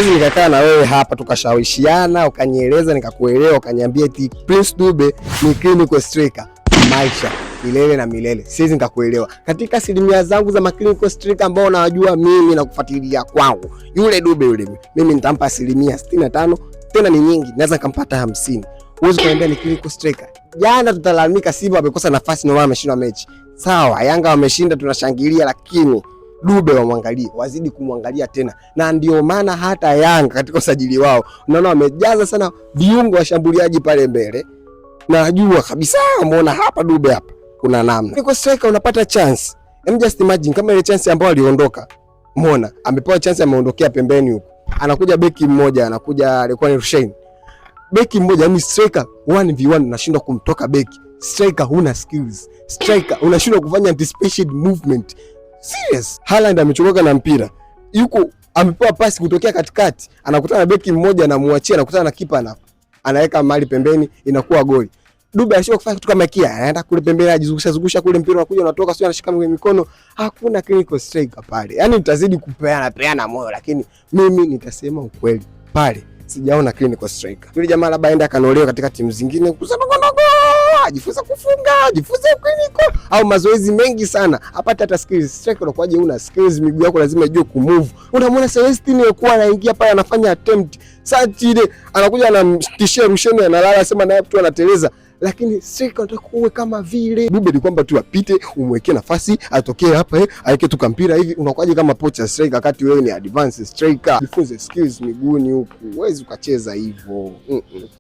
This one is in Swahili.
siwezi nikakaa na wewe hapa tukashawishiana, ukanieleza nikakuelewa, ukaniambia eti Prince Dube ni clinical striker maisha milele na milele. Siwezi nikakuelewa. Katika asilimia zangu za clinical striker ambao unawajua mimi na kufuatilia kwangu, yule Dube yule mimi nitampa asilimia 65, tena ni nyingi, naweza nikampata 50. Uwezi kuniambia ni clinical striker. Jana tutalalamika Simba wamekosa nafasi na wao wameshinda mechi. Sawa, Yanga wameshinda tunashangilia, lakini Dube wamwangalie, wazidi kumwangalia tena. Na ndio maana hata Yanga katika usajili wao unaona wamejaza sana viungo washambuliaji pale mbele. Najua kabisa umeona hapa Dube hapa kuna namna. Niko striker unapata chance. Just imagine kama ile chance ambayo aliondoka. Umeona amepewa chance ameondokea pembeni huko. Anakuja beki mmoja, anakuja alikuwa ni Rushain. Beki mmoja ni striker 1v1 unashindwa kumtoka beki. Striker huna skills. Striker unashindwa kufanya anticipation movement. Serious. Haaland amechomoka na mpira. Yuko amepewa pasi kutokea katikati. Anakutana na beki mmoja anamuachia, anakutana na kipa anaweka mali pembeni, inakuwa goli. Dube ashio kufanya kitu kama kia, anaenda kule pembeni ajizungusha kule mpira unakuja unatoka, sio anashika mikono. Hakuna clinical striker pale. Yaani mtazidi kupeana moyo, lakini mimi nitasema ukweli. Pale sijaona clinical striker. Yule jamaa labda aenda kanolewa katika timu zingine kusanongonogo, ajifunza kufunga, ajifunza clinical au mazoezi mengi sana. Apata hata skills. Striker unakuwaje una skills, miguu yako lazima ijue kumove. Unamwona Celestine yuko anaingia pale anafanya attempt. Sasa ile anakuja anamtishia Rusheni analala sema naye mtu anateleza. Lakini striker unataka uwe kama vile Dube ni kwamba tu apite umwekee nafasi atokee hapa aweke tu mpira hivi. Unakuwaje kama pocha striker wakati wewe ni advanced striker? Jifunze skills miguuni huku. Huwezi ukacheza hivyo.